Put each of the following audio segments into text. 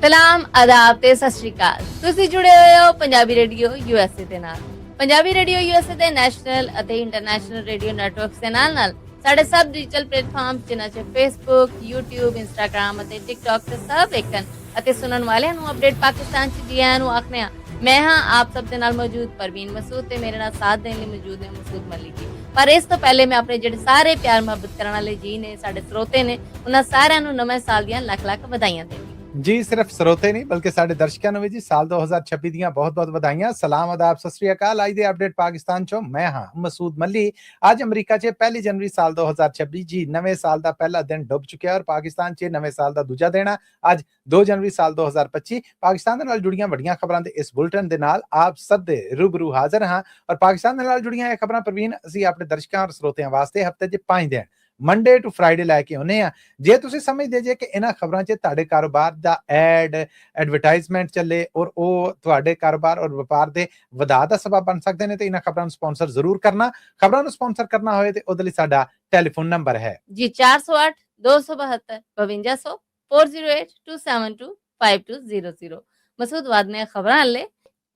ਸਲਾਮ ਆਦਾਬ ਤੇ ਸਤਿ ਸ਼੍ਰੀ ਅਕਾਲ। ਤੁਸੀਂ ਜੁੜੇ ਹੋਏ ਹੋ ਪੰਜਾਬੀ ਰੇਡੀਓ ਯੂਐਸਏ ਦੇ ਨਾਲ। ਪੰਜਾਬੀ ਰੇਡੀਓ ਯੂਐਸਏ ਦੇ ਨੈਸ਼ਨਲ ਅਤੇ ਇੰਟਰਨੈਸ਼ਨਲ ਰੇਡੀਓ ਨੈਟਵਰਕਸ ਦੇ ਨਾਲ ਸਾਡੇ ਸਭ ਡਿਜੀਟਲ ਪਲੇਟਫਾਰਮ ਜਿਨ੍ਹਾਂ 'ਚ ਫੇਸਬੁੱਕ, YouTube, ਇੰਸਟਾਗ੍ਰਾਮ ਅਤੇ ਟਿਕਟੌਕ ਤੇ ਸਭ ਵੇਖਣ ਅਤੇ ਸੁਣਨ ਵਾਲਿਆਂ ਨੂੰ ਅਪਡੇਟ ਪਾਕਿਸਤਾਨ 'ਚ ਜੀ ਆਇਆਂ ਨੂੰ ਆਖਦੇ ਹਾਂ। ਮੈਂ ਹਾਂ ਆਪ ਸਭ ਦੇ ਨਾਲ ਮੌਜੂਦ ਪਰਵੀਨ ਮਸੂਦ ਤੇ ਮੇਰੇ ਨਾਲ ਸਾਥ ਦੇਣ ਲਈ ਮੌਜੂਦ ਨੇ ਮਸੂਦ ਮਲਿਕ ਜੀ। ਪਰ ਇਸ ਤੋਂ ਪਹਿਲੇ ਮੈਂ ਆਪਣੇ ਜਿਹੜੇ ਸਾਰੇ ਪਿਆਰ ਮੁਹੱਬਤ ਕਰਨ ਵਾਲੇ ਜੀ ਨੇ, ਸਾਡੇ ਸਰੋਤੇ ਨੇ, ਉਹਨਾਂ ਸਾਰਿਆਂ ਨੂੰ ਨਵੇਂ ਸਾਲ ਦੀਆਂ ਲੱਖ ਲੱਖ ਵਧਾਈਆਂ ਦੇਵਾਂਗੀ। जी सिर्फ ਸਰੋਤੇ नहीं बल्कि साढ़े दर्शकों ਨੂੰ ਵੀ जी साल 2026 ਦੀਆਂ ਬਹੁਤ-ਬਹੁਤ ਵਧਾਈਆਂ। ਸਲਾਮ ਆਦਾਬ ਸਤਿ ਸ੍ਰੀ ਅਕਾਲ। ਅੱਜ ਦੇ ਅਪਡੇਟ ਪਾਕਿਸਤਾਨ ਚੋਂ ਮੈਂ ਹਾਂ ਮਸੂਦ ਮੱਲੀ। ਅੱਜ ਅਮਰੀਕਾ 'ਚ 1 ਜਨਵਰੀ ਸਾਲ 2026 ਜੀ ਨਵੇਂ ਸਾਲ ਦਾ ਪਹਿਲਾ ਦਿਨ ਡੁੱਬ ਚੁੱਕਿਆ ਔਰ ਪਾਕਿਸਤਾਨ 'ਚ ਨਵੇਂ ਸਾਲ ਦਾ ਦੂਜਾ ਦਿਨ ਅੱਜ 2 ਜਨਵਰੀ ਸਾਲ 2025। ਪਾਕਿਸਤਾਨ ਦੇ ਨਾਲ ਜੁੜੀਆਂ ਵੱਡੀਆਂ ਖਬਰਾਂ ਦੇ ਇਸ ਬੁਲਟਨ ਦੇ ਨਾਲ ਆਪ ਸਭ ਦੇ ਰੂਬਰੂ ਹਾਜ਼ਰ ਹਾਂ ਔਰ ਪਾਕਿਸਤਾਨ ਦੇ ਨਾਲ ਜੁੜੀਆਂ ਇਹ ਖਬਰਾਂ ਪ੍ਰਵੀਨ ਅਸੀਂ ਆਪਣੇ ਦਰਸ਼ਕਾਂ ਔਰ ਸਰੋਤਿਆਂ ਵਾਸਤੇ ਹਫਤੇ 'ਚ 5 ਦਿਨ ਮੰਡੇ ਟੂ ਫਰਾਈਡੇ ਲੈ ਕੇ ਆਉਨੇ ਆ। ਜੇ ਤੁਸੀਂ ਸਮਝਦੇ ਜੇ ਕਿ ਇਹਨਾਂ ਖਬਰਾਂ 'ਚ ਤੁਹਾਡੇ ਕਾਰੋਬਾਰ ਦਾ ਐਡਵਰਟਾਈਜ਼ਮੈਂਟ ਚੱਲੇ ਔਰ ਉਹ ਤੁਹਾਡੇ ਕਾਰੋਬਾਰ ਔਰ ਵਪਾਰ ਦੇ ਵਧਾ ਦਾ ਸਬਬ ਬਣ ਸਕਦੇ ਨੇ ਤੇ ਇਹਨਾਂ ਖਬਰਾਂ ਨੂੰ ਸਪਾਂਸਰ ਜ਼ਰੂਰ ਕਰਨਾ। ਖਬਰਾਂ ਨੂੰ ਸਪਾਂਸਰ ਕਰਨਾ ਹੋਏ ਤੇ ਉਹਦੇ ਲਈ ਸਾਡਾ ਟੈਲੀਫੋਨ ਨੰਬਰ ਹੈ ਜੀ 408 272 5200 408 272 5200। ਮਸੂਦ ਵਾਦ ਨੇ ਖਬਰਾਂ ਲੈ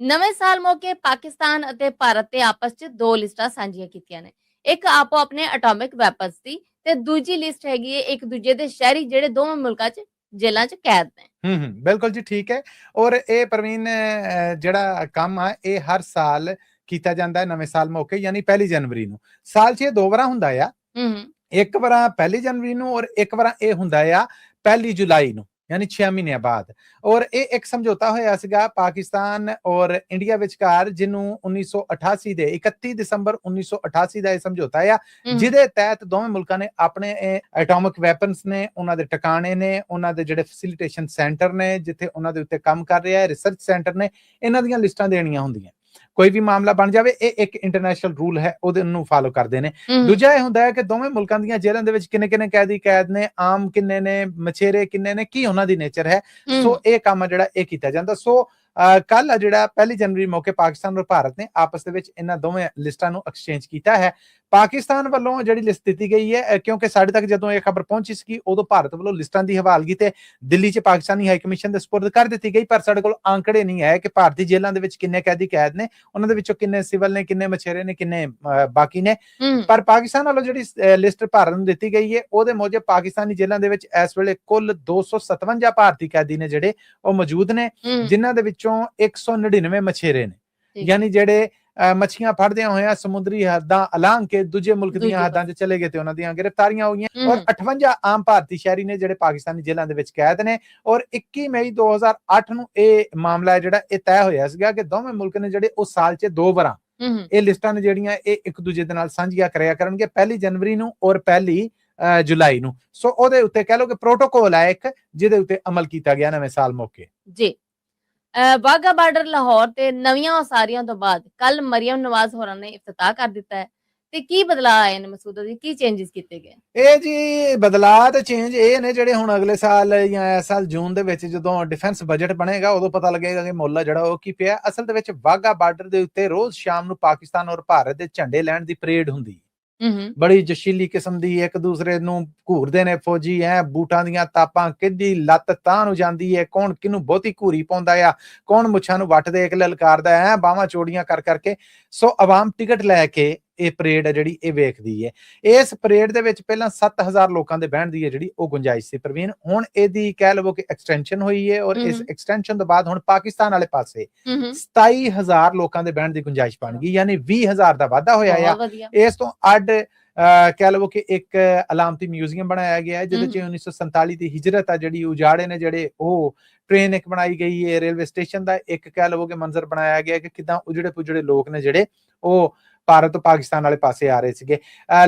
ਨਵੇਂ ਸਾਲ ਮੌਕੇ ਪਾਕਿਸਤਾਨ ਅਤੇ ਭਾਰਤ ਤੇ ਆਪਸ 'ਚ ਦੋ ਲਿਸਟਾਂ ਸਾਂਝੀਆਂ ਕੀਤੀਆਂ ਨੇ। ਇੱਕ ਆਪੋ ਆਪਣੇ ਐਟੋਮਿਕ ਵੈਪਨਸ ਦੀ ਤੇ ਦੂਜੀ ਲਿਸਟ ਹੈਗੀ ਹੈ ਇੱਕ ਦੂਜੇ ਦੇ ਸ਼ਹਿਰੀ ਜਿਹੜੇ ਦੋਵੇਂ ਮੁਲਕਾਂ 'ਚ ਜੇਲਾਂ 'ਚ ਕੈਦ ਨੇ। ਬਿਲਕੁਲ ਜੀ ਠੀਕ ਹੈ। ਔਰ ਇਹ ਪ੍ਰਵੀਨ ਜਿਹੜਾ ਕੰਮ ਆ ਇਹ ਹਰ ਸਾਲ ਕੀਤਾ ਜਾਂਦਾ ਹੈ ਨਵੇਂ ਸਾਲ ਮੌਕੇ ਯਾਨੀ 1 ਜਨਵਰੀ ਨੂੰ। ਸਾਲ 'ਚ ਇਹ ਦੋ ਵਾਰਾਂ ਹੁੰਦਾ ਆ। ਇੱਕ ਵਾਰ 1 ਜਨਵਰੀ ਨੂੰ ਔਰ ਇੱਕ ਵਾਰ ਇਹ ਹੁੰਦਾ ਆ 1 ਜੁਲਾਈ ਨੂੰ ਯਾਨੀ 6 ਮਹੀਨਿਆਂ ਬਾਅਦ। ਔਰ ਇਹ ਇੱਕ ਸਮਝੌਤਾ ਹੋਇਆ ਸੀਗਾ ਪਾਕਿਸਤਾਨ ਔਰ ਇੰਡੀਆ ਵਿਚਕਾਰ ਜਿਹਨੂੰ 1988 ਦੇ 31 ਦਸੰਬਰ 1988 ਦਾ ਇਹ ਸਮਝੌਤਾ ਆ ਜਿਹਦੇ ਤਹਿਤ ਦੋਵੇਂ ਮੁਲਕਾਂ ਨੇ ਆਪਣੇ ਐਟੋਮਿਕ ਵੈਪਨਸ ਨੇ ਉਹਨਾਂ ਦੇ ਟਿਕਾਣੇ ਨੇ ਉਹਨਾਂ ਦੇ ਜਿਹੜੇ ਫੈਸਿਲਿਟੇਸ਼ਨ ਸੈਂਟਰ ਨੇ ਜਿੱਥੇ ਉਹਨਾਂ ਦੇ ਉੱਤੇ ਕੰਮ ਕਰ ਰਿਹਾ ਰਿਸਰਚ ਸੈਂਟਰ ਨੇ ਇਹਨਾਂ ਦੀਆਂ ਲਿਸਟਾਂ ਦੇਣੀਆਂ ਹੁੰਦੀਆਂ। ਕੋਈ ਵੀ ਮਾਮਲਾ ਬਣ ਜਾਵੇ ਇਹ ਇੱਕ ਇੰਟਰਨੈਸ਼ਨਲ ਰੂਲ ਹੈ ਉਹਦੇ ਨੂੰ ਫਾਲੋ ਕਰਦੇ ਨੇ। ਦੂਜਾ ਇਹ ਹੁੰਦਾ ਹੈ ਕਿ ਦੋਵੇਂ ਮੁਲਕਾਂ ਦੀਆਂ ਜੇਲ੍ਹਾਂ ਦੇ ਵਿੱਚ ਕਿੰਨੇ ਕਿੰਨੇ ਕੈਦੀ ਕੈਦ ਨੇ, ਆਮ ਕਿੰਨੇ ਨੇ, ਮਛੇਰੇ ਕਿੰਨੇ ਨੇ, ਕੀ ਉਹਨਾਂ ਦੀ ਨੇਚਰ ਹੈ। ਸੋ ਇਹ ਕੰਮ ਜਿਹੜਾ ਇਹ ਕੀਤਾ ਜਾਂਦਾ। ਸੋ ਕੱਲ ਆ ਜਿਹੜਾ 1 ਜਨਵਰੀ ਮੌਕੇ ਪਾਕਿਸਤਾਨ ਔਰ ਭਾਰਤ ਨੇ ਆਪਸ ਦੇ ਵਿੱਚ ਇਹਨਾਂ ਦੋਵੇਂ ਲਿਸਟਾਂ ਨੂੰ ਐਕਸਚੇਂਜ ਕੀਤਾ ਹੈ। ਪਾਕਿਸਤਾਨ ਵੱਲੋਂ ਜਿਹੜੀ ਲਿਸਟ ਦਿੱਤੀ ਗਈ ਹੈ ਕਿਉਂਕਿ ਸਾਡੇ ਤੱਕ ਜਦੋਂ ਇਹ ਖਬਰ ਪਹੁੰਚੀ ਸੀ ਉਦੋਂ ਭਾਰਤ ਵੱਲੋਂ ਲਿਸਟਾਂ ਦੀ ਹਵਾਲਗੀ ਤੇ ਦਿੱਲੀ 'ਚ ਪਾਕਿਸਤਾਨੀ ਹਾਈ ਕਮਿਸ਼ਨ ਦੇ ਸਪੁਰਦ ਕਰ ਦਿੱਤੀ ਗਈ ਪਰ ਸਾਡੇ ਕੋਲ ਆંકੜੇ ਨਹੀਂ ਹੈ ਕਿ ਭਾਰਤੀ ਜੇਲ੍ਹਾਂ ਦੇ ਵਿੱਚ ਕਿੰਨੇ ਕੈਦੀ ਕੈਦ ਨੇ, ਉਹਨਾਂ ਦੇ ਵਿੱਚੋਂ ਕਿੰਨੇ ਸਿਵਲ ਨੇ, ਕਿੰਨੇ ਮਛੇਰੇ ਨੇ, ਕਿੰਨੇ ਬਾਕੀ ਨੇ। ਪਰ ਪਾਕਿਸਤਾਨ ਵੱਲੋਂ ਜਿਹੜੀ ਲਿਸਟ ਭਾਰਤ ਨੂੰ ਦਿੱਤੀ ਗਈ ਹੈ ਉਹਦੇ ਮੁਜਬ ਪਾਕਿਸਤਾਨੀ ਜੇਲ੍ਹਾਂ ਦੇ ਵਿੱਚ ਇਸ ਵੇਲੇ ਕੁੱਲ 257 ਭਾਰਤੀ ਕੈਦੀ ਨੇ ਜਿਹੜੇ ਉਹ ਮੌਜੂਦ ਨੇ ਜਿਨ੍ਹਾਂ ਦੇ ਵਿੱਚੋਂ 199 ਮਛੇਰੇ ਨੇ ਯਾਨੀ ਜਿਹੜੇ ਮੱਛੀਆਂ ਫੜਦਿਆਂ ਹੋਇਆਂ ਸਮੁੰਦਰੀ ਹੱਦਾਂ ਅਲਾਂਘ ਕੇ ਦੂਜੇ ਮੁਲਕ ਦੀਆਂ ਹੱਦਾਂ 'ਚ ਚਲੇ ਗਏ ਤੇ ਉਹਨਾਂ ਦੀਆਂ ਗ੍ਰਿਫਤਾਰੀਆਂ ਹੋਈਆਂ। ਔਰ 58 ਆਮ ਭਾਰਤੀ ਸ਼ਹਿਰੀ ਨੇ ਜਿਹੜੇ ਪਾਕਿਸਤਾਨੀ ਜੇਲ੍ਹਾਂ ਦੇ ਵਿੱਚ ਕੈਦ ਨੇ। ਔਰ 21 ਮਈ 2008 ਨੂੰ ਇਹ ਮਾਮਲਾ ਜਿਹੜਾ ਇਹ ਤੈਅ ਹੋਇਆ ਸੀਗਾ ਕਿ ਦੋਵੇਂ ਮੁਲਕ ਨੇ ਜਿਹੜੇ ਉਹ ਸਾਲ 'ਚ ਦੋ ਵਾਰਾਂ ਇਹ ਲਿਸਟਾਂ ਨੇ ਜਿਹੜੀਆਂ ਇਹ ਇੱਕ ਦੂਜੇ ਦੇ ਨਾਲ ਸਾਂਝੀਆਂ ਕਰਿਆ ਕਰਨਗੇ 1 ਜਨਵਰੀ ਨੂੰ ਔਰ 1 ਜੁਲਾਈ ਨੂੰ। ਸੋ ਉਹਦੇ ਉੱਤੇ ਕਹਿ ਲਓ ਕਿ ਪ੍ਰੋਟੋਕੋਲ ਹੈ ਇੱਕ ਜਿਹਦੇ ਉੱਤੇ ਅਮਲ ਕੀਤਾ ਗਿਆ ਨਵੇਂ ਸਾਲ ਮੌਕੇ। ਜੀ ਵਾਘਾ ਬਾਰਡਰ ਲਾਹੌਰ ਤੇ ਨਵੀਆਂ ਉਸਾਰੀਆਂ ਤੋਂ ਬਾਅਦ ਕੱਲ ਮਰੀਮ ਨਵਾਜ਼ ਹੋਰਾਂ ਨੇ ਇਫਤਤਾਹ ਕਰ ਦਿੱਤਾ ਹੈ ਤੇ ਕੀ ਬਦਲਾਅ ਆਏ ਨੇ ਮਸੂਦ ਜੀ, ਕੀ ਚੇਂਜਸ ਕੀਤੇ ਗਏ? ਇਹ ਜੀ ਬਦਲਾਅ ਤੇ ਚੇਂਜ ਇਹ ਨੇ ਜਿਹੜੇ ਹੁਣ ਅਗਲੇ ਸਾਲ ਜਾਂ ਇਸ ਸਾਲ ਜੂਨ ਦੇ ਵਿੱਚ ਜਦੋਂ ਡਿਫੈਂਸ ਬਜਟ ਬਣੇਗਾ ਉਦੋਂ ਪਤਾ ਲੱਗੇਗਾ ਕਿ ਮੁੱਲ ਜਿਹੜਾ ਉਹ ਕੀ ਪਿਆ। ਅਸਲ ਦੇ ਵਿੱਚ ਵਾਘਾ ਬਾਰਡਰ ਦੇ ਉੱਤੇ ਰੋਜ਼ ਸ਼ਾਮ ਨੂੰ ਪਾਕਿਸਤਾਨ ਔਰ ਭਾਰਤ ਦੇ ਝੰਡੇ ਲੈਣ ਦੀ ਪਰੇਡ ਹੁੰਦੀ। ਬੜੀ ਜਸ਼ੀਲੀ ਕਿਸਮ ਦੀ ਇੱਕ ਦੂਸਰੇ ਨੂੰ ਘੂਰਦੇ ਨੇ ਫੌਜੀ ਐ ਬੂਟਾਂ ਦੀਆਂ ਤਾਪਾਂ ਕਿੱਡੀ ਲੱਤ ਤਾਂ ਨੂੰ ਜਾਂਦੀ ਹੈ, ਕੌਣ ਕਿਹਨੂੰ ਬਹੁਤੀ ਘੂਰੀ ਪਾਉਂਦਾ ਆ, ਕੌਣ ਮੁੱਛਾਂ ਨੂੰ ਵੱਟ ਦੇ ਕੇ ਲਲਕਾਰਦਾ ਐ ਬਾਹਾਂ ਚੋੜੀਆਂ ਕਰ ਕਰਕੇ। ਸੋ ਆਵਾਮ ਟਿਕਟ ਲੈ ਕੇ ਇਹ ਪਰੇਡ ਹੈ ਜਿਹੜੀ ਇਹ ਵੇਖਦੀ ਹੈ। ਇਸ ਪਰੇਡ ਦੇ ਵਿੱਚ ਪਹਿਲਾਂ 7000 ਲੋਕਾਂ ਦੇ ਬਹਿਣ ਦੀ ਹੈ ਜਿਹੜੀ ਉਹ ਗੁੰਜਾਇਸ਼ ਸੀ ਪ੍ਰਵੀਨ। ਹੁਣ ਇਹਦੀ ਕਹਿ ਲਵੋ ਕਿ ਐਕਸਟੈਂਸ਼ਨ ਹੋਈ ਹੈ ਔਰ ਇਸ ਐਕਸਟੈਂਸ਼ਨ ਤੋਂ ਬਾਅਦ ਹੁਣ ਪਾਕਿਸਤਾਨ ਵਾਲੇ ਪਾਸੇ 27000 ਲੋਕਾਂ ਦੇ ਬਹਿਣ ਦੀ ਗੁੰਜਾਇਸ਼ ਬਣ ਗਈ ਯਾਨੀ 20000 ਦਾ ਵਾਧਾ ਹੋਇਆ ਆ। ਇਸ ਤੋਂ ਅੱਡ ਕਹਿ ਲਵੋ ਕਿ ਇੱਕ ਅਲਾਮਤੀ ਮਿਊਜ਼ੀਅਮ ਬਣਾਇਆ ਗਿਆ ਹੈ ਜਿਹਦੇ 'ਚ 1947 ਦੀ ਹਿਜਰਤ ਆ ਜਿਹੜੀ ਉਜਾੜੇ ਨੇ ਜਿਹੜੇ ਉਹ ਟ੍ਰੇਨ ਇੱਕ ਬਣਾਈ ਗਈ ਹੈ। ਰੇਲਵੇ ਸਟੇਸ਼ਨ ਦਾ ਇੱਕ ਕਹਿ ਲਵੋ ਕਿ ਮੰਜ਼ਰ ਬਣਾਇਆ ਗਿਆ ਕਿ ਕਿੱਦਾਂ ਉਜੜੇ ਪੁਜੜੇ ਲੋਕ ਨੇ ਜਿਹੜੇ ਉਹ ਭਾਰਤ ਤੋਂ ਪਾਕਿਸਤਾਨ ਵਾਲੇ ਪਾਸੇ ਆ ਰਹੇ ਸੀਗੇ।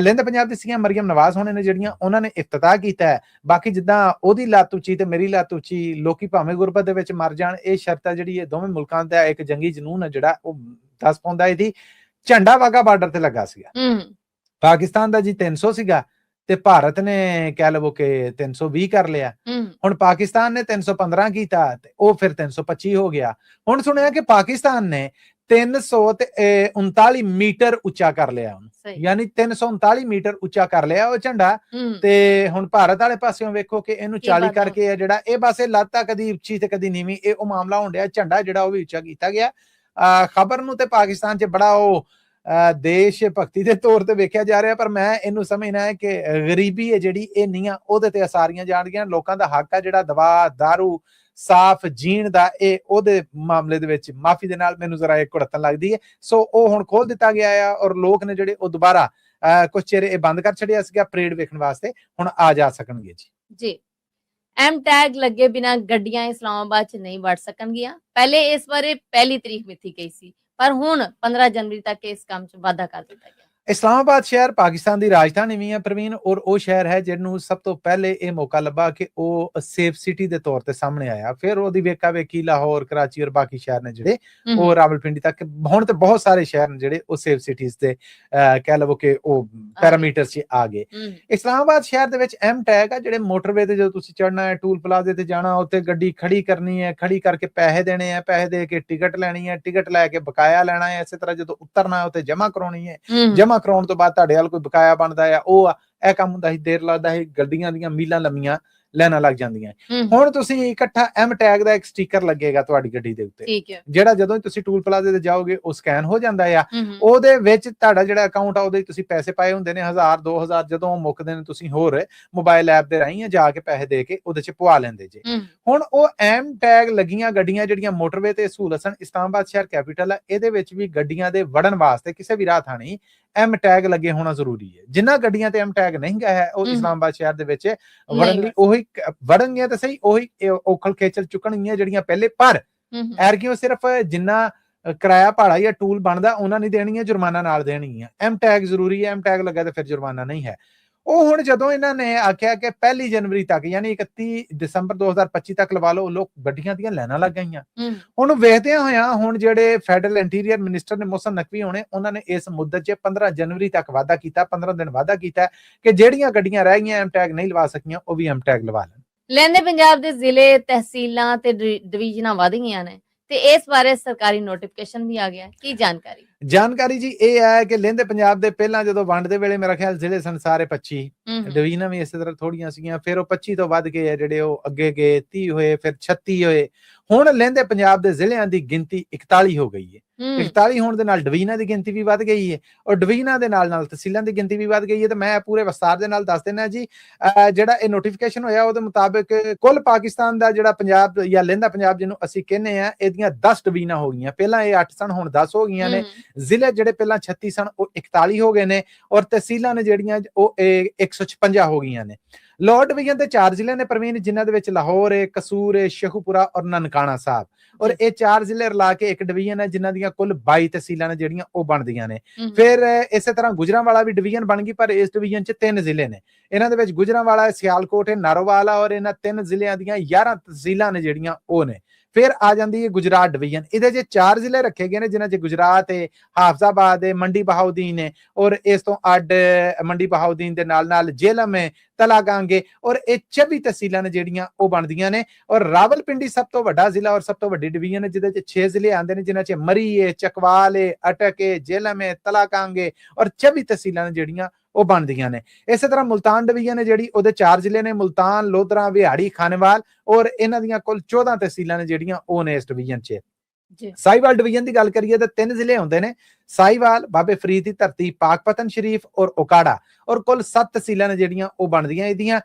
ਲਹਿੰਦੇ ਪੰਜਾਬ ਦੀ ਸੀਐਮ ਮਰੀਮ ਨਵਾਜ਼ ਹੋਣੇ ਨੇ ਜਿਹੜੀਆਂ ਉਹਨਾਂ ਨੇ ਇਫਤਤਾਹ ਕੀਤਾ ਹੈ। ਬਾਕੀ ਜਿੱਦਾਂ ਉਹਦੀ ਲੱਤ ਉੱਚੀ ਤੇ ਮੇਰੀ ਲੱਤ ਉੱਚੀ ਲੋਕੀ ਭਾਵੇਂ ਗੁਰਬਤ ਦੇ ਵਿੱਚ ਮਰ ਜਾਣ ਇਹ ਸ਼ਰਤ ਹੈ ਜਿਹੜੀ ਇਹ ਦੋਵੇਂ ਮੁਲਕਾਂ ਦਾ ਇੱਕ ਜੰਗੀ ਜਨੂਨ ਹੈ ਜਿਹੜਾ ਉਹ ਦੱਸ ਪਾਉਂਦਾ। ਇਹਦੀ ਝੰਡਾ ਵਾਘਾ ਬਾਰਡਰ ਤੇ ਲੱਗਾ ਸੀਗਾ। ਪਾਕਿਸਤਾਨ ਦਾ ਜੀ 300 ਸੀਗਾ ਤੇ ਭਾਰਤ ਨੇ ਕਹਿ ਲਵੋ ਕਿ 320 ਕਰ ਲਿਆ। ਹੁਣ ਪਾਕਿਸਤਾਨ ਨੇ 315 ਕੀਤਾ ਤੇ ਉਹ ਫਿਰ 325 ਹੋ ਗਿਆ। ਹੁਣ ਸੁਣਿਆ ਕਿ ਪਾਕਿਸਤਾਨ ਨੇ 339 ਮੀਟਰ ਉੱਚਾ ਕਰ ਲਿਆ ਉਹਨੂੰ, ਯਾਨੀ 339 ਮੀਟਰ ਉੱਚਾ ਕਰ ਲਿਆ ਉਹ ਝੰਡਾ। ਤੇ ਹੁਣ ਭਾਰਤ ਵਾਲੇ ਪਾਸਿਓਂ ਵੇਖੋ ਕਿ ਇਹਨੂੰ 40 ਕਰਕੇ ਆ ਜਿਹੜਾ ਇਹ ਬਸ ਇਹ ਲੱਤ ਆ ਕਦੀ ਉੱਚੀ ਤੇ ਕਦੀ ਨੀਵੀਂ, ਇਹ ਉਹ ਮਾਮਲਾ ਹੋਣ ਡਿਆ। ਝੰਡਾ ਜਿਹੜਾ ਉਹ ਵੀ ਉੱਚਾ ਕੀਤਾ ਗਿਆ। ਖਬਰ ਨੂੰ ਤੇ ਪਾਕਿਸਤਾਨ 'ਚ ਬੜਾ ਉਹ ਦੇਸ਼ ਭਗਤੀ ਦੇ ਤੌਰ ਤੇ ਵੇਖਿਆ ਜਾ ਰਿਹਾ, ਪਰ ਮੈਂ ਇਹਨੂੰ ਸਮਝਣਾ ਹੈ ਕਿ ਗਰੀਬੀ ਹੈ ਜਿਹੜੀ ਇਹ ਨਹੀਂ ਆ ਉਹਦੇ ਤੇ ਅਸਾਰੀਆਂ ਜਾਣਗੀਆਂ। ਲੋਕਾਂ ਦਾ ਹੱਕ ਆ ਜਿਹੜਾ ਦਵਾ ਦਾਰੂ ਸਾਫ਼ ਜੀਣ ਦਾ, ਇਹ ਉਹਦੇ ਮਾਮਲੇ ਦੇ ਵਿੱਚ ਮਾਫੀ ਦੇ ਨਾਲ ਮੈਨੂੰ ਜ਼ਰਾ ਇੱਕ ਕੁੜਤਨ ਲੱਗਦੀ ਹੈ। ਸੋ ਉਹ ਹੁਣ ਖੋਲ ਦਿੱਤਾ ਗਿਆ ਆ ਔਰ ਲੋਕ ਨੇ ਜਿਹੜੇ ਉਹ ਦੁਬਾਰਾ ਕੁਝ ਚਿਰ ਇਹ ਬੰਦ ਕਰ ਛੱਡਿਆ ਸੀਗਾ ਪਰੇਡ ਵੇਖਣ ਵਾਸਤੇ, ਹੁਣ ਆ ਜਾ ਸਕਣਗੇ ਜੀ। ਐਮ ਟੈਗ ਲੱਗੇ ਬਿਨਾ ਗੱਡੀਆਂ ਇਸਲਾਮਾਬਾਦ 'ਚ ਨਹੀਂ ਵੜ ਸਕਣਗੀਆਂ। ਪਹਿਲੇ ਇਸ ਬਾਰੇ ਪਹਿਲੀ ਤਰੀਕ ਮਿੱਥੀ ਗਈ ਸੀ, ਪਰ ਹੁਣ 15 ਜਨਵਰੀ ਤੱਕ ਇਸ ਕੰਮ 'ਚ ਵਾਧਾ ਕਰ ਦਿੱਤਾ ਗਿਆ। ਇਸਲਾਮਾਬਾਦ ਸ਼ਹਿਰ ਪਾਕਿਸਤਾਨ ਦੀ ਰਾਜਧਾਨੀ ਵੀ ਹੈ ਪ੍ਰਵੀਨ, ਔਰ ਉਹ ਸ਼ਹਿਰ ਹੈ ਜਿਹਨੂੰ ਸਭ ਤੋਂ ਪਹਿਲੇ ਇਹ ਮੌਕਾ ਲੱਭਾ ਕਿ ਉਹ ਸੇਫ ਸਿਟੀ ਦੇ ਤੌਰ ਤੇ ਸਾਹਮਣੇ ਆਇਆ। ਫਿਰ ਉਹਦੀ ਵੇਖਾ ਵੇਖੀ ਲਾਹੌਰ, ਕਰਾਚੀ ਔਰ ਬਾਕੀ ਸ਼ਹਿਰ ਨੇ ਜਿਹੜੇ ਉਹ ਰਾਵਲਪਿੰਡੀ ਤੱਕ, ਹੁਣ ਤੇ ਬਹੁਤ ਸਾਰੇ ਸ਼ਹਿਰ ਨੇ ਜਿਹੜੇ ਉਹ ਸੇਫ ਸਿਟੀਜ਼ ਤੇ ਕਹਿ ਲਵੋ ਕਿ ਉਹ ਪੈਰਾਮੀਟਰਸ 'ਚ ਆ ਗਏ। ਇਸਲਾਮਾਬਾਦ ਸ਼ਹਿਰ ਦੇ ਵਿੱਚ ਐਮ ਟੈਗ ਆ ਜਿਹੜੇ ਮੋਟਰਵੇ ਤੇ ਜਦੋਂ ਤੁਸੀਂ ਚੜਨਾ ਹੈ, ਟੂਲ ਪਲਾਜ਼ੇ ਤੇ ਜਾਣਾ, ਉੱਥੇ ਗੱਡੀ ਖੜੀ ਕਰਨੀ ਹੈ, ਖੜੀ ਕਰਕੇ ਪੈਸੇ ਦੇਣੇ ਆ, ਪੈਸੇ ਦੇ ਕੇ ਟਿਕਟ ਲੈਣੀ ਹੈ, ਟਿਕਟ ਲੈ ਕੇ ਬਕਾਇਆ ਲੈਣਾ ਹੈ। ਇਸੇ ਤਰ੍ਹਾਂ ਜਦੋਂ ਉਤਰਨਾ ਉੱਥੇ ਜਮਾ ਕਰਾਉਣੀ ਹੈ, ਜਮਾ ਕਰਾਉਣ ਤੋਂ ਬਾਅਦ ਤੁਹਾਡੇ ਵੱਲ ਕੋਈ ਬਕਾਇਆ ਬਣਦਾ ਆ ਉਹ ਇਹ ਕੰਮ ਹੁੰਦਾ ਸੀ। ਦੇਰ ਲੱਗਦਾ ਸੀ, ਗੱਡੀਆਂ ਦੀਆਂ ਮੀਲਾਂ ਲੰਮੀਆਂ ਲੈਣਾ ਲੱਗ ਜਾਂਦੀਆਂ। ਹੁਣ ਤੁਸੀਂ ਇਕੱਠਾ ਐਮ ਟੈਗ ਦਾ ਇੱਕ ਸਟicker ਲੱਗੇਗਾ ਤੁਹਾਡੀ ਗੱਡੀ ਦੇ ਉੱਤੇ, ਜਿਹੜਾ ਜਦੋਂ ਤੁਸੀਂ ਟੂਲ ਪਲਾਜ਼ੇ ਤੇ ਜਾਓਗੇ ਉਹ ਸਕੈਨ ਹੋ ਜਾਂਦਾ ਆ। ਉਹਦੇ ਵਿੱਚ ਤੁਹਾਡਾ ਜਿਹੜਾ ਅਕਾਊਂਟ ਆ ਉਹਦੇ ਤੁਸੀਂ ਪੈਸੇ ਪਾਏ ਹੁੰਦੇ ਨੇ 1000 2000, ਜਦੋਂ ਉਹ ਮੁੱਕਦੇ ਨੇ ਤੁਸੀਂ ਹੋਰ ਮੋਬਾਈਲ ਐਪ ਦੇ ਰਾਹੀਂ ਜਾ ਕੇ ਪੈਸੇ ਦੇ ਕੇ ਉਹਦੇ ਚ ਪਵਾ ਲੈਂਦੇ ਜੇ। ਹੁਣ ਉਹ ਐਮ ਟੈਗ ਲੱਗੀਆਂ ਗੱਡੀਆਂ ਜਿਹੜੀਆਂ ਮੋਟਰਵੇ ਤੇ ਸਹੂਲਤ ਸਨ, ਇਸਲਾਮਾਬਾਦ ਸ਼ਹਿਰ ਕੈਪੀਟਲ ਆ, ਇਹਦੇ ਵਿੱਚ ਵੀ ਗੱਡੀਆਂ ਦੇ ਵੜਨ ਵਾਸਤੇ ਕਿਸੇ ਵੀ ਰਾਹ ਥਾਣੀ ਐਮ ਟੈਗ ਲੱਗੇ ਹੋਣਾ ਜ਼ਰੂਰੀ ਹੈ। ਜਿਨ੍ਹਾਂ ਗੱਡੀਆਂ ਤੇ ਐਮ ਟੈਗ ਨਹੀਂ ਹੈ ਉਹ ਇਸਲਾਮਾਬਾਦ ਸ਼ਹਿਰ ਦੇ ਵਿੱਚ ਵੜਨ ਲਈ ਉਹੀ ਵੜਨਗੀਆਂ ਤਾਂ ਸਹੀ, ਉਹੀ ਔਖਲ ਖੇਚਲ ਚੁੱਕਣਗੀਆਂ ਜਿਹੜੀਆਂ ਪਹਿਲੇ। ਪਰ ਐਰਗੀਓ ਸਿਰਫ ਜਿੰਨਾ ਕਿਰਾਇਆ ਭਾੜਾ ਜਾਂ ਟੂਲ ਬਣਦਾ ਉਹਨਾਂ ਨਹੀਂ ਦੇਣੀਆਂ, ਜੁਰਮਾਨਾ ਨਾਲ ਦੇਣਗੀਆਂ। ਐਮ ਟੈਗ ਜ਼ਰੂਰੀ ਹੈ, ਐਮ ਟੈਗ ਲੱਗਾ ਤਾਂ ਫਿਰ ਜੁਰਮਾਨਾ ਨਹੀਂ ਹੈ। ਉਹ ਹੁਣ ਜਦੋਂ ਇਹਨਾਂ ਨੇ ਆਖਿਆ ਕਿ 1 ਜਨਵਰੀ ਤੱਕ ਯਾਨੀ 31 ਦਸੰਬਰ 2025 ਤੱਕ ਲਵਾ ਲਓ, ਲੋਕ ਗੱਡੀਆਂ ਦੀਆਂ ਲੈਣਾ ਲੱਗ ਗਈਆਂ। ਹੁਣ ਵੇਖਦਿਆਂ ਹੋਇਆਂ ਹੁਣ ਜਿਹੜੇ ਫੈਡਰਲ ਇੰਟੀਰੀਅਰ ਮਿਨਿਸਟਰ ਨੇ ਮੋਹਸਨ ਨਕਵੀ ਹੋਣੇ, ਉਹਨਾਂ ਨੇ ਇਸ ਮੁੱਦਤ 'ਚ 15 ਜਨਵਰੀ ਤੱਕ ਵਾਅਦਾ ਕੀਤਾ, 15 ਦਿਨ ਵਾਅਦਾ ਕੀਤਾ ਕਿ ਜਿਹੜੀਆਂ ਗੱਡੀਆਂ ਰਹਿ ਗਈਆਂ ਐਮ ਟੈਗ ਨਹੀਂ ਲਵਾ ਸਕੀਆਂ ਉਹ ਵੀ ਐਮ ਟੈਗ ਲਵਾ ਲੈਣ। ਲਹਿੰਦੇ ਪੰਜਾਬ ਦੇ ਜ਼ਿਲ੍ਹੇ, ਤਹਿਸੀਲਾਂ ਤੇ ਡਿਵੀਜ਼ਨਾਂ ਵਧ ਗਈਆਂ ਨੇ ਤੇ ਇਸ ਬਾਰੇ ਸਰਕਾਰੀ ਨੋਟੀਫਿਕੇਸ਼ਨ ਵੀ ਆ ਗਿਆ। ਕੀ ਜਾਣਕਾਰੀ ਜੀ ਇਹ ਹੈ ਕਿ ਲਹਿੰਦੇ ਪੰਜਾਬ ਦੇ ਪਹਿਲਾਂ ਜਦੋਂ ਵੰਡ ਦੇ ਵੇਲੇ ਮੇਰਾ ਖਿਆਲ ਜ਼ਿਲ੍ਹੇ ਸਨ ਸਾਰੇ 25, ਡਿਵੀਜ਼ਨਾਂ ਵੀ ਇਸੇ ਤਰ੍ਹਾਂ ਥੋੜੀਆਂ ਸੀਗੀਆਂ, ਫਿਰ ਉਹ 25 ਤੋਂ ਵੱਧ ਗਏ ਜਿਹੜੇ ਉਹ ਅੱਗੇ ਗਏ, 30 ਹੋਏ, ਫਿਰ 36 ਹੋਏ। ਹੁਣ ਲਹਿੰਦੇ ਪੰਜਾਬ ਦੇ ਜ਼ਿਲ੍ਹਿਆਂ ਦੀ ਗਿਣਤੀ 41 ਹੋ ਗਈ ਹੈ। 41 ਹੋਣ ਦੇ ਨਾਲ ਡਿਵੀਜ਼ਨਾਂ ਦੀ ਗਿਣਤੀ ਵੀ ਵੱਧ ਗਈ ਹੈ ਔਰ ਡਿਵੀਜ਼ਨਾਂ ਦੇ ਨਾਲ ਨਾਲ ਤਹਿਸੀਲਾਂ ਦੀ ਗਿਣਤੀ ਵੀ ਵੱਧ ਗਈ ਹੈ। ਤੇ ਮੈਂ ਪੂਰੇ ਵਿਸਤਾਰ ਦੇ ਨਾਲ ਦੱਸ ਦੇਣਾ ਜੀ। ਜਿਹੜਾ ਇਹ ਨੋਟੀਫਿਕੇਸ਼ਨ ਹੋਇਆ ਉਹਦੇ ਮੁਤਾਬਕ ਕੁੱਲ ਪਾਕਿਸਤਾਨ ਦਾ ਜਿਹੜਾ ਪੰਜਾਬ ਜਾਂ ਲਹਿੰਦਾ ਪੰਜਾਬ ਜਿਹਨੂੰ ਅਸੀਂ ਕਹਿੰਦੇ ਆ, ਇਹਦੀਆਂ 10 ਡਿਵੀਜ਼ਨਾਂ ਹੋ ਗਈਆਂ। ਪਹਿਲਾਂ ਇਹ 8 ਸਨ, ਹੁਣ 10 ਹੋ ਗਈਆਂ ਨੇ। ਜ਼ਿਲ੍ਹੇ ਜਿਹੜੇ ਪਹਿਲਾਂ 36 ਸਨ ਉਹ 41 ਹੋ ਗਏ ਨੇ ਔਰ ਤਹਿਸੀਲਾਂ ਨੇ ਜਿਹੜੀਆਂ ਉਹ 156 ਹੋ ਗਈਆਂ ਨੇ। ਲਾਹੌਰ ਡਿਵੀਜ਼ਨ ਦੇ 4 ਜ਼ਿਲ੍ਹੇ ਨੇ ਪ੍ਰਵੀਨ, ਜਿਨ੍ਹਾਂ ਦੇ ਵਿੱਚ ਲਾਹੌਰ ਹੈ, ਕਸੂਰ ਹੈ, ਸ਼ੇਖੂਪੁਰਾ ਔਰ ਨਨਕਾਣਾ ਸਾਹਿਬ, ਔਰ ਇਹ 4 ਜ਼ਿਲ੍ਹੇ ਰਲਾ ਕੇ ਇੱਕ ਡਿਵੀਜ਼ਨ ਹੈ ਜਿਨ੍ਹਾਂ ਦੀਆਂ ਕੁੱਲ 22 ਤਹਿਸੀਲਾਂ ਨੇ ਜਿਹੜੀਆਂ ਉਹ ਬਣਦੀਆਂ ਨੇ। ਫਿਰ ਇਸੇ ਤਰ੍ਹਾਂ ਗੁਜਰਾਂਵਾਲਾ ਵੀ ਡਿਵੀਜ਼ਨ ਬਣ ਗਈ, ਪਰ ਇਸ ਡਿਵੀਜ਼ਨ 'ਚ 3 ਜ਼ਿਲ੍ਹੇ ਨੇ। ਇਹਨਾਂ ਦੇ ਵਿੱਚ ਗੁਜਰਾਂਵਾਲਾ, ਸਿਆਲਕੋਟ, ਨਾਰੋਵਾਲ ਔਰ ਇਹਨਾਂ 3 ਜ਼ਿਲ੍ਹਿਆਂ ਦੀਆਂ 11 ਤਹਿਸੀਲਾਂ ਨੇ ਜਿਹੜੀਆਂ ਉਹ ਨੇ। ਫਿਰ ਆ ਜਾਂਦੀ ਹੈ ਗੁਜਰਾਤ ਡਿਵੀਜ਼ਨ, ਇਹਦੇ 'ਚ 4 ਜ਼ਿਲ੍ਹੇ ਰੱਖੇ ਗਏ ਨੇ ਜਿਨ੍ਹਾਂ 'ਚ ਗੁਜਰਾਤ ਹੈ, ਹਾਫਜ਼ਾਬਾਦ ਹੈ, ਮੰਡੀ ਬਹਾਉਦੀਨ ਹੈ ਔਰ ਇਸ ਤੋਂ ਅੱਡ ਮੰਡੀ ਬਹਾਉਦੀਨ ਦੇ ਨਾਲ ਨਾਲ ਜੇਹਲਮ ਹੈ, ਤਲਾਗਾਂਗ ਹੈ ਔਰ ਇਹ 24 ਤਹਿਸੀਲਾਂ ਨੇ ਜਿਹੜੀਆਂ ਉਹ ਬਣਦੀਆਂ ਨੇ। ਔਰ ਰਾਵਲਪਿੰਡੀ ਸਭ ਤੋਂ ਵੱਡਾ ਜ਼ਿਲ੍ਹਾ ਔਰ ਸਭ ਤੋਂ ਵੱਡੀ ਡਿਵੀਜ਼ਨ ਹੈ ਜਿਹਦੇ 'ਚ 6 ਜ਼ਿਲ੍ਹੇ ਆਉਂਦੇ ਨੇ ਜਿਨ੍ਹਾਂ 'ਚ ਮਰੀ ਹੈ, ਚਕਵਾਲ ਹੈ, ਅਟਕ ਹੈ, ਜੇਹਲਮ ਹੈ, ਤਲਾਗਾਂਗ ਹੈ ਔਰ 24 ਤਹਿਸੀਲਾਂ ਨੇ ਜਿਹੜੀਆਂ ਉਹ ਬਣਦੀਆਂ ਨੇ। ਇਸੇ ਤਰ੍ਹਾਂ ਮੁਲਤਾਨ ਡਿਵੀਜ਼ਨ ਹੈ ਜਿਹੜੀ ਉਹਦੇ 4 ਜ਼ਿਲ੍ਹੇ ਨੇ, ਮੁਲਤਾਨ, ਲੋਧਰਾ, ਵਿਹਾੜੀ, ਖਾਨੇਵਾਲ ਔਰ ਇਹਨਾਂ ਦੀਆਂ ਕੁੱਲ 14 ਤਹਿਸੀਲਾਂ ਨੇ ਜਿਹੜੀਆਂ ਉਹ ਨੇ ਇਸ ਡਿਵੀਜ਼ਨ 'ਚ। ਸਾਹੀਵਾਲ ਡਿਵੀਜ਼ਨ ਦੀ ਗੱਲ ਕਰੀਏ ਤਾਂ 3 ਜ਼ਿਲ੍ਹੇ ਹੁੰਦੇ ਨੇ, ਸਾਹੀਵਾਲ, ਬਾਬੇ ਫਰੀਦ ਦੀ ਧਰਤੀ, ਪਾਕਪਤਨ ਸ਼ਰੀਫ ਔਰ ਓਕਾੜਾ ਔਰ ਕੁੱਲ 7 ਤਹਿਸੀਲਾਂ ਨੇ ਜਿਹੜੀਆਂ ਉਹ ਬਣਦੀਆਂ ਇਹਦੀਆਂ।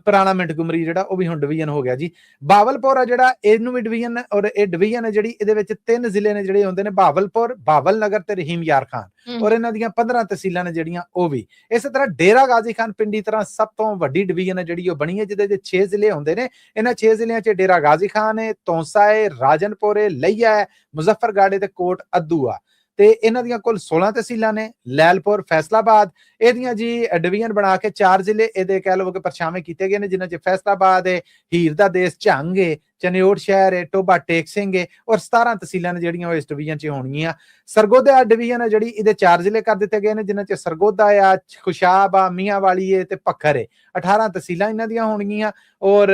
ਪੁਰਾਣਾ ਮਿੰਟਗੁਮਰੀ ਜਿਹੜਾ ਉਹ ਵੀ ਹੁਣ ਡਿਵੀਜ਼ਨ ਹੋ ਗਿਆ ਜੀ। ਬਾਵਲਪੁਰ ਆ ਜਿਹੜਾ ਇਹਨੂੰ ਵੀ ਡਿਵੀਜ਼ਨ ਔਰ ਇਹ ਡਿਵੀਜ਼ਨ ਹੈ ਜਿਹੜੀ ਇਹਦੇ ਵਿੱਚ 3 ਜ਼ਿਲ੍ਹੇ ਨੇ ਜਿਹੜੇ ਹੁੰਦੇ ਨੇ, ਬਾਵਲਪੁਰ, ਬਾਵਲ ਨਗਰ ਤੇ ਰਹੀਮ ਯਾਰ ਖਾਨ ਔਰ ਇਹਨਾਂ ਦੀਆਂ 15 ਤਹਿਸੀਲਾਂ ਨੇ ਜਿਹੜੀਆਂ ਉਹ ਵੀ। ਇਸੇ ਤਰ੍ਹਾਂ ਡੇਰਾ ਗਾਜ਼ੀ ਖਾਨ ਪਿੰਡੀ ਤਰ੍ਹਾਂ ਸਭ ਤੋਂ ਵੱਡੀ ਡਿਵੀਜ਼ਨ ਹੈ ਜਿਹੜੀ ਉਹ ਬਣੀ ਹੈ ਜਿਹਦੇ 'ਚ 6 ਜ਼ਿਲ੍ਹੇ ਹੁੰਦੇ ਨੇ। ਇਹਨਾਂ 6 ਜ਼ਿਲ੍ਹਿਆਂ 'ਚ ਡੇਰਾ ਗਾਜ਼ੀ ਖਾਨ ਹੈ, ਤੌਂਸਾ ਹੈ, ਰਾਜਨਪੁਰ ਹੈ, ਲਈਆ ਹੈ, ਮੁਜ਼ੱਫਰਗੜ੍ਹ ਤੇ ਕੋਟ ਅਦੂ ਆ ਤੇ ਇਹਨਾਂ ਦੀਆਂ ਕੁੱਲ 16 ਤਹਿਸੀਲਾਂ ਨੇ। ਲੈਲਪੁਰ, ਫੈਸਲਾਬਾਦ ਇਹਦੀਆਂ ਜੀ ਡਿਵੀਜ਼ਨ ਬਣਾ ਕੇ 4 ਜ਼ਿਲ੍ਹੇ ਇਹਦੇ ਕਹਿ ਲਵੋ ਕਿ ਪਰਛਾਵੇਂ ਕੀਤੇ ਗਏ ਨੇ ਜਿਨ੍ਹਾਂ 'ਚ ਫੈਸਲਾਬਾਦ ਹੈ, ਹੀਰ ਦਾ ਦੇਸ, ਝੰਗ ਹੈ, ਚਨਿਓਟ ਸ਼ਹਿਰ ਹੈ, ਟੋਬਾ ਟੇਕ ਸਿੰਘ ਹੈ ਔਰ 17 ਤਹਿਸੀਲਾਂ ਨੇ ਜਿਹੜੀਆਂ ਉਹ ਇਸ ਡਿਵੀਜ਼ਨ 'ਚ ਹੋਣਗੀਆਂ। ਸਰਗੋਦਾ ਡਿਵੀਜ਼ਨ ਹੈ ਜਿਹੜੀ, ਇਹਦੇ 4 ਜ਼ਿਲ੍ਹੇ ਕਰ ਦਿੱਤੇ ਗਏ ਨੇ, ਜਿਨ੍ਹਾਂ 'ਚ ਸਰਗੋਦਾ ਆ, ਖੁਸ਼ਾਬ ਆ, ਮੀਆਂਵਾਲੀ ਹੈ ਤੇ ਪੱਖਰ ਹੈ। 18 ਤਹਿਸੀਲਾਂ ਇਹਨਾਂ ਦੀਆਂ ਹੋਣਗੀਆਂ ਔਰ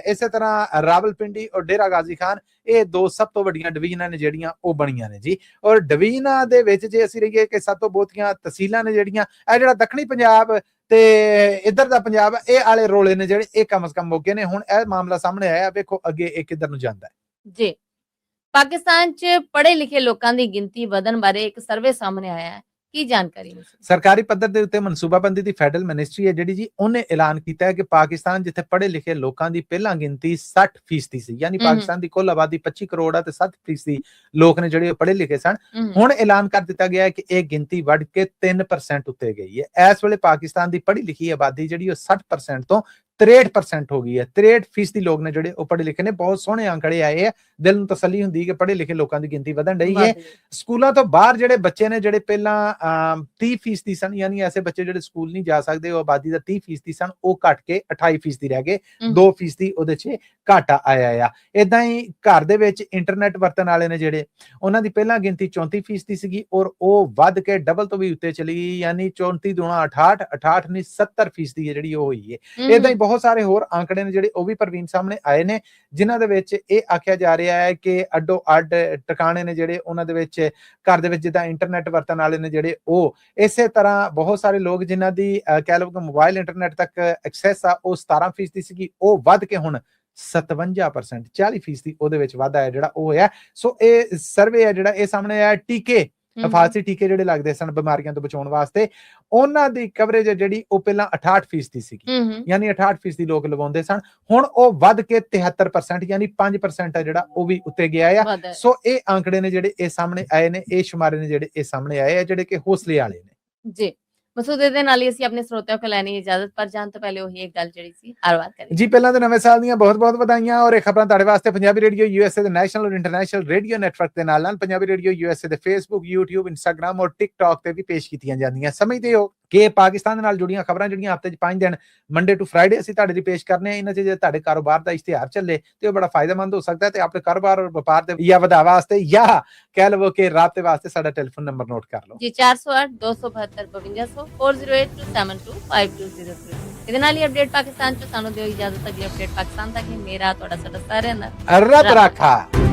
ਇਸੇ ਤਰ੍ਹਾਂ ਰਾਵਲਪਿੰਡੀ ਔਰ ਡੇਰਾ ਗਾਜ਼ੀ ਖਾਨ, ਇਹ 2 ਸਭ ਤੋਂ ਵੱਡੀਆਂ ਡਿਵੀਜ਼ਨਾਂ ਨੇ ਜਿਹੜੀਆਂ ਉਹ ਬਣੀਆਂ ਨੇ ਜੀ। ਔਰ ਡਿਵੀਜ਼ਨਾਂ ਦੇ ਵਿੱਚ ਜੇ ਅਸੀਂ ਰਹੀਏ ਕਿ ਸਭ ਤੋਂ ਬਹੁਤੀਆਂ ਤਹਿਸੀਲਾਂ ਨੇ ਜਿਹੜੀਆਂ, ਇਹ ਜਿਹੜਾ ਦੱਖਣੀ ਪੰਜਾਬ ਤੇ ਇੱਧਰ ਦਾ ਪੰਜਾਬ, ਇਹ ਆਲੇ ਰੋਲੇ ਨੇ ਜਿਹੜੇ, ਇਹ ਕਮ ਸੇ ਕਮ ਮੌਕੇ ਨੇ। ਹੁਣ ਇਹ ਮਾਮਲਾ ਸਾਹਮਣੇ ਆਇਆ, ਵੇਖੋ ਅੱਗੇ ਇਹ ਕਿੱਧਰ ਨੂੰ ਜਾਂਦਾ ਹੈ ਜੀ। ਪਾਕਿਸਤਾਨ 'ਚ ਪੜ੍ਹੇ ਲਿਖੇ ਲੋਕਾਂ ਦੀ ਗਿਣਤੀ ਵਧਣ ਬਾਰੇ ਇੱਕ ਸਰਵੇ ਸਾਹਮਣੇ ਆਇਆ ਹੈ, ਕੀ ਜਾਣਕਾਰੀ? ਸਰਕਾਰੀ ਪੱਧਰ ਦੇ ਉੱਤੇ ਮਨਸੂਬਾਬੰਦੀ ਦੀ ਫੈਡਰਲ ਮਿਨਿਸਟਰੀ ਹੈ ਜਿਹੜੀ ਜੀ, ਉਹਨੇ ਐਲਾਨ ਕੀਤਾ ਹੈ ਕਿ ਪਾਕਿਸਤਾਨ ਜਿੱਥੇ ਪੜ੍ਹੇ ਲਿਖੇ ਲੋਕਾਂ ਦੀ ਪਹਿਲਾਂ ਗਿਣਤੀ 60% ਸੀ, ਯਾਨੀ ਪਾਕਿਸਤਾਨ ਦੀ ਕੁੱਲ ਆਬਾਦੀ 25 ਕਰੋੜ ਆ ਤੇ 60% ਲੋਕ ਨੇ ਜਿਹੜੇ ਪੜ੍ਹੇ ਲਿਖੇ ਸਨ। ਹੁਣ ਐਲਾਨ ਕਰ ਦਿੱਤਾ ਗਿਆ ਹੈ ਕਿ ਇਹ ਗਿਣਤੀ ਵੱਧ ਕੇ 3% ਉੱਤੇ ਗਈ ਹੈ। ਇਸ ਵੇਲੇ ਪਾਕਿਸਤਾਨ ਦੀ ਪੜ੍ਹੀ ਲਿਖੀ ਆਬਾਦੀ ਜਿਹੜੀ ਉਹ 60% ਤੋਂ 63% ਹੋ ਗਈ ਹੈ। 63% ਲੋਕ ਨੇ ਜਿਹੜੇ ਉਹ ਪੜ੍ਹੇ ਲਿਖੇ ਨੇ। ਬਹੁਤ ਸੋਹਣੇ ਅੰਕੜੇ ਆਏ ਆ, ਦਿਲ ਨੂੰ ਤਸੱਲੀ ਹੁੰਦੀ ਹੈ ਕਿ ਪੜ੍ਹੇ ਲਿਖੇ ਲੋਕਾਂ ਦੀ ਗਿਣਤੀ ਵਧਣ ਰਹੀ ਹੈ। ਸਕੂਲਾਂ ਤੋਂ ਬਾਹਰ ਜਿਹੜੇ ਬੱਚੇ ਨੇ, ਜਿਹੜੇ ਪਹਿਲਾਂ 30% ਸਨ, ਯਾਨੀ ਐਸੇ ਬੱਚੇ ਜਿਹੜੇ ਸਕੂਲ ਨਹੀਂ ਜਾ ਸਕਦੇ, ਉਹ ਆਬਾਦੀ ਦਾ 30% ਸਨ, ਉਹ ਘਟ ਕੇ 28% ਰਹਿ ਗਏ। 2% ਉਹਦੇ 'ਚ ਘਾਟਾ ਆਇਆ ਆ। ਏਦਾਂ ਹੀ ਘਰ ਦੇ ਵਿੱਚ ਇੰਟਰਨੈਟ ਵਰਤਣ ਵਾਲੇ ਨੇ ਜਿਹੜੇ, ਉਹਨਾਂ ਦੀ ਪਹਿਲਾਂ ਗਿਣਤੀ 34% ਸੀਗੀ ਔਰ ਉਹ ਵੱਧ ਕੇ ਡਬਲ ਤੋਂ ਵੀ ਉੱਤੇ ਚਲੀ ਗਈ, ਯਾਨੀ 34 ਦੂਣਾ 68, 68 ਨਹੀਂ 70% ਜਿਹੜੀ ਉਹ ਹੋਈ ਹੈ। ਏਦਾਂ ਹੀ ਬਹੁਤ ਸਾਰੇ ਹੋਰ ਆંકੜੇ ਨੇ ਜਿਹੜੇ ਉਹ ਵੀ ਪ੍ਰਵੀਨ ਸਾਹਮਣੇ ਆਏ ਨੇ, ਜਿਨ੍ਹਾਂ ਦੇ ਵਿੱਚ ਇਹ ਆਖਿਆ ਜਾ ਰਿਹਾ ਹੈ ਕਿ ਅੱਡੋ ਅੱਡ ਟਿਕਾਣੇ ਨੇ ਜਿਹੜੇ, ਉਹਨਾਂ ਦੇ ਵਿੱਚ ਘਰ ਦੇ ਵਿੱਚ ਜਿੱਦਾਂ ਇੰਟਰਨੈਟ ਵਰਤਣ ਵਾਲੇ ਨੇ ਜਿਹੜੇ, ਉਹ ਇਸੇ ਤਰ੍ਹਾਂ ਬਹੁਤ ਸਾਰੇ ਲੋਕ ਜਿਨ੍ਹਾਂ ਦੀ ਕਹਿ ਲਓ ਕਿ ਮੋਬਾਈਲ ਇੰਟਰਨੈਟ ਤੱਕ ਐਕਸੈਸ ਆ, ਉਹ 17% ਸੀਗੀ, ਉਹ ਵੱਧ ਕੇ ਹੁਣ 57%, 40% ਉਹਦੇ ਵਿੱਚ ਵਾਧਾ ਹੈ ਜਿਹੜਾ ਉਹ ਹੋਇਆ। ਸੋ ਇਹ ਸਰਵੇ ਹੈ ਜਿਹੜਾ ਇਹ ਸਾਹਮਣੇ ਆਇਆ। ਟੀਕੇ, ਹਿਫਾਜ਼ਤੀ ਟੀਕੇ ਜਿਹੜੇ ਲੱਗਦੇ ਸਨ ਬਿਮਾਰੀਆਂ ਤੋਂ ਬਚਾਉਣ ਵਾਸਤੇ, ਉਹਨਾਂ ਦੀ ਕਵਰੇਜ ਜਿਹੜੀ ਉਹ ਪਹਿਲਾਂ 68% ਸੀਗੀ, ਯਾਨੀ 68% ਲੋਕ ਲਗਾਉਂਦੇ ਸਨ। ਹੁਣ ਉਹ ਵੱਧ ਕੇ 73%, ਯਾਨੀ 5% ਹੈ ਜਿਹੜਾ ਉਹ ਵੀ ਉੱਤੇ ਗਿਆ ਆ। ਸੋ ਇਹ ਆંકੜੇ ਨੇ ਜਿਹੜੇ ਇਹ ਸਾਹਮਣੇ ਆਏ ਨੇ, ਇਹ ਸ਼ੁਮਾਰੇ ਨੇ ਜਿਹੜੇ ਇਹ ਸਾਹਮਣੇ ਆਏ ਆ, ਜਿਹੜੇ ਕਿ ਹੌਸਲੇ ਵਾਲੇ ਨੇ ਜੀ। ਮਸੂਦ ਦੇ ਨਾਲ ਹੀ ਅਸੀਂ ਆਪਣੇ ਸਰੋਤਿਆਂ ਕੋਲ ਲੈਣੀ ਇਜਾਜ਼ਤ, ਪਰ ਜਾਣ ਤੋਂ ਪਹਿਲੇ ਉਹੀ ਇੱਕ ਗੱਲ ਜਿਹੜੀ ਸੀ ਹਰ ਵਾਰ ਕਰੀਏ ਜੀ। ਪਹਿਲਾਂ ਤਾਂ ਨਵੇਂ ਸਾਲ ਦੀਆਂ ਬਹੁਤ ਬਹੁਤ ਵਧਾਈਆਂ ਔਰ ਇਹ ਖਬਰਾਂ ਤੁਹਾਡੇ ਵਾਸਤੇ ਪੰਜਾਬੀ ਰੇਡੀਓ USA ਦੇ ਨੈਸ਼ਨਲ ਔਰ ਇੰਟਰਨੈਸ਼ਨਲ ਰੇਡੀਓ ਨੈਟਵਰਕ ਦੇ ਨਾਲ ਪੰਜਾਬੀ ਰੇਡੀਓ USA ਦੇ ਫੇਸਬੁੱਕ, YouTube, ਇੰਸਟਾਗ੍ਰਾਮ ਔਰ ਟਿਕਟੌਕ ਤੇ ਵੀ ਪੇਸ਼ ਕੀਤੀਆਂ ਜਾਂਦੀਆਂ। ਸਮਝਦੇ ਹੋ ਕਿ ਪਾਕਿਸਤਾਨ ਦੇ ਨਾਲ ਜੁੜੀਆਂ ਖਬਰਾਂ ਜਿਹੜੀਆਂ ਹਫ਼ਤੇ 'ਚ 5 ਦਿਨ ਮੰਡੇ ਟੂ ਫਰਾਈਡੇ ਅਸੀਂ ਤੁਹਾਡੇ ਲਈ ਪੇਸ਼ ਕਰਨੇ ਆ। ਇਹਨਾਂ 'ਚ ਜੇ ਤੁਹਾਡੇ ਕਾਰੋਬਾਰ ਦਾ ਇਸ਼ਤਿਹਾਰ ਚੱਲੇ ਤੇ ਉਹ ਬੜਾ ਫਾਇਦੇਮੰਦ ਹੋ ਸਕਦਾ ਹੈ ਤੇ ਆਪਣੇ ਕਾਰੋਬਾਰ ਔਰ ਵਪਾਰ ਦੇ ਜਾਂ ਵਧਾਵਾ ਵਾਸਤੇ ਜਾਂ ਕਹਿ ਲਵੋ ਕਿ ਰਾਬਤੇ ਵਾਸਤੇ ਸਾਡਾ ਟੈਲੀਫੋਨ ਨੰਬਰ ਨੋਟ ਕਰ ਲਓ ਜੀ, 408 272 5200 4082725200। ਇਹਦੇ ਨਾਲ ਹੀ ਅਪਡੇਟ ਪਾਕਿਸਤਾਨ 'ਚ ਸਾਨੂੰ ਦਿਓ ਇਜਾਜ਼ਤ। ਅਗਲੀ ਅਪਡੇਟ ਪਾਕਿਸਤਾਨ ਤੱਕ ਹੀ ਮੇਰਾ ਤੁਹਾਡਾ ਸਾਡਾ ਸਾਰਿਆਂ ਦਾ ਰੱਬ ਰਾਖਾ।